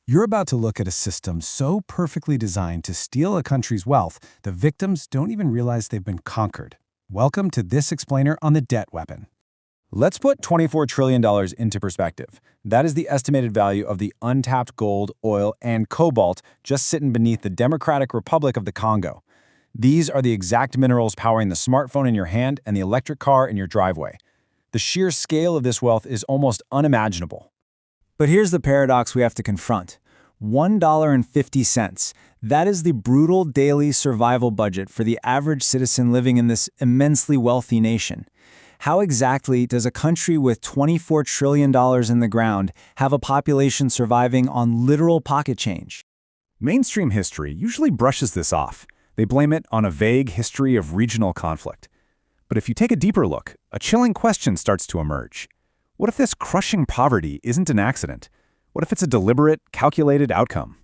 You're about to look at a system so perfectly designed to steal a country's wealth, the victims don't even realize they've been conquered. Welcome to this explainer on the debt weapon. Let's put $24 trillion into perspective. That is the estimated value of the untapped gold, oil, and cobalt just sitting beneath the Democratic Republic of the Congo. These are the exact minerals powering the smartphone in your hand and the electric car in your driveway. The sheer scale of this wealth is almost unimaginable. But here's the paradox we have to confront. $1.50. That is the brutal daily survival budget for the average citizen living in this immensely wealthy nation. How exactly does a country with $24 trillion in the ground have a population surviving on literal pocket change? Mainstream history usually brushes this off. They blame it on a vague history of regional conflict. But if you take a deeper look, a chilling question starts to emerge. What if this crushing poverty isn't an accident? What if it's a deliberate, calculated outcome?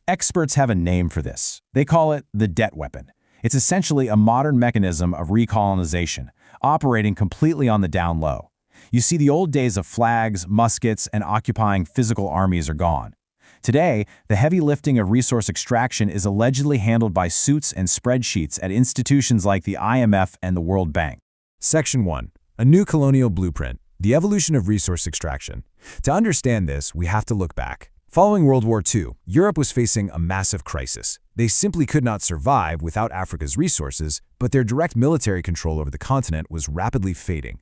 Experts have a name for this. They call it the debt weapon. It's essentially a modern mechanism of recolonization, operating completely on the down low. You see, the old days of flags, muskets, and occupying physical armies are gone. Today, the heavy lifting of resource extraction is allegedly handled by suits and spreadsheets at institutions like the IMF and the World Bank. Section 1. A new colonial blueprint. The evolution of resource extraction. To understand this, we have to look back. Following World War II, Europe was facing a massive crisis. They simply could not survive without Africa's resources, but their direct military control over the continent was rapidly fading.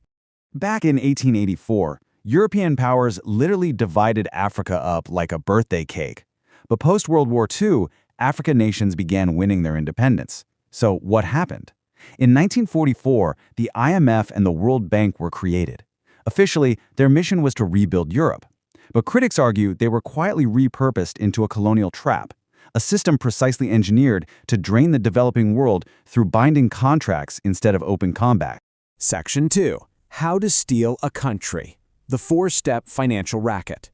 Back in 1884, European powers literally divided Africa up like a birthday cake. But post-World War II, African nations began winning their independence. So what happened? In 1944, the IMF and the World Bank were created. Officially, their mission was to rebuild Europe. But critics argue they were quietly repurposed into a colonial trap, a system precisely engineered to drain the developing world through binding contracts instead of open combat. Section 2. How to steal a country. The four-step financial racket.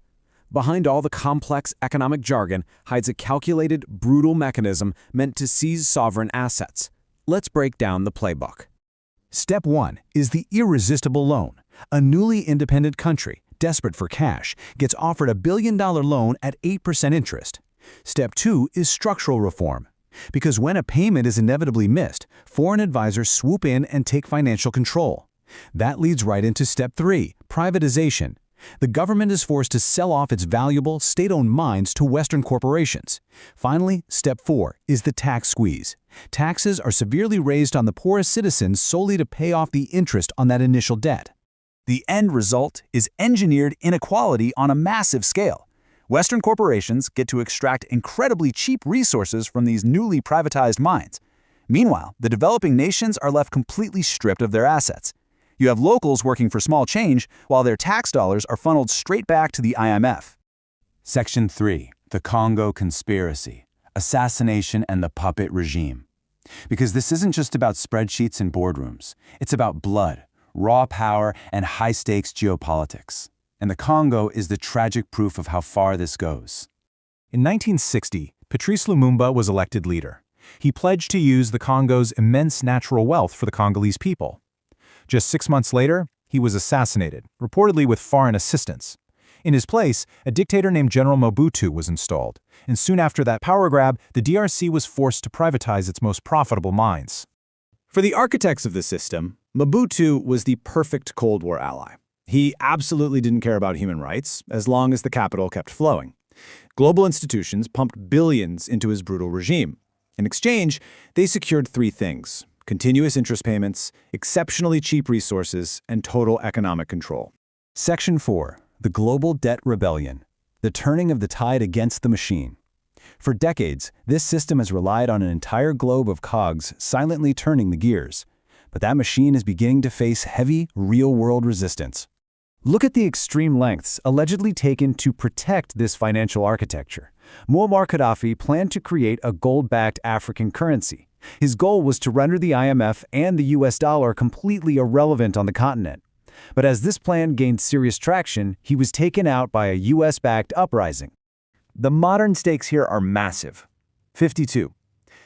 Behind all the complex economic jargon hides a calculated, brutal mechanism meant to seize sovereign assets. Let's break down the playbook. Step 1 is the irresistible loan. A newly independent country, desperate for cash, gets offered a $1 billion loan at 8% interest. Step 2 is structural reform. Because when a payment is inevitably missed, foreign advisors swoop in and take financial control. That leads right into Step 3, privatization. The government is forced to sell off its valuable, state-owned mines to Western corporations. Finally, Step 4 is the tax squeeze. Taxes are severely raised on the poorest citizens solely to pay off the interest on that initial debt. The end result is engineered inequality on a massive scale. Western corporations get to extract incredibly cheap resources from these newly privatized mines. Meanwhile, the developing nations are left completely stripped of their assets. You have locals working for small change, while their tax dollars are funneled straight back to the IMF. Section 3. The Congo Conspiracy. Assassination and the Puppet Regime. Because this isn't just about spreadsheets and boardrooms. It's about blood, raw power, and high-stakes geopolitics. And the Congo is the tragic proof of how far this goes. In 1960, Patrice Lumumba was elected leader. He pledged to use the Congo's immense natural wealth for the Congolese people. Just 6 months later, he was assassinated, reportedly with foreign assistance. In his place, a dictator named General Mobutu was installed, and soon after that power grab, the DRC was forced to privatize its most profitable mines. For the architects of the system, Mobutu was the perfect Cold War ally. He absolutely didn't care about human rights, as long as the capital kept flowing. Global institutions pumped billions into his brutal regime. In exchange, they secured three things: continuous interest payments, exceptionally cheap resources, and total economic control. Section 4. The Global Debt Rebellion. The turning of the tide against the machine. For decades, this system has relied on an entire globe of cogs silently turning the gears. But that machine is beginning to face heavy, real-world resistance. Look at the extreme lengths allegedly taken to protect this financial architecture. Muammar Gaddafi planned to create a gold-backed African currency. His goal was to render the IMF and the US dollar completely irrelevant on the continent. But as this plan gained serious traction, he was taken out by a US-backed uprising. The modern stakes here are massive. 52.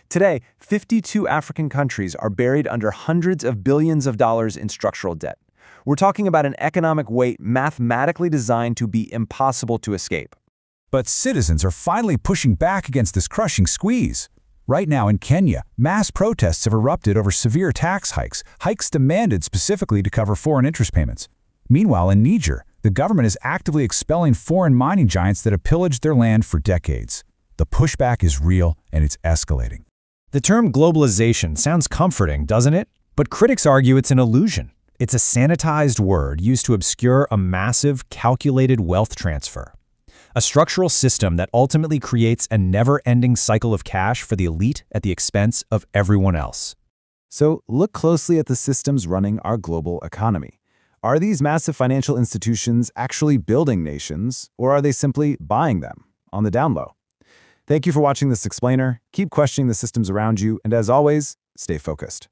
Today, 52 African countries are buried under hundreds of billions of dollars in structural debt. We're talking about an economic weight mathematically designed to be impossible to escape. But citizens are finally pushing back against this crushing squeeze. Right now in Kenya, mass protests have erupted over severe tax hikes demanded specifically to cover foreign interest payments. Meanwhile, in Niger, the government is actively expelling foreign mining giants that have pillaged their land for decades. The pushback is real and it's escalating. The term globalization sounds comforting, doesn't it? But critics argue it's an illusion. It's a sanitized word used to obscure a massive, calculated wealth transfer. A structural system that ultimately creates a never-ending cycle of cash for the elite at the expense of everyone else. So look closely at the systems running our global economy. Are these massive financial institutions actually building nations, or are they simply buying them on the down low? Thank you for watching this explainer. Keep questioning the systems around you, and as always, stay focused.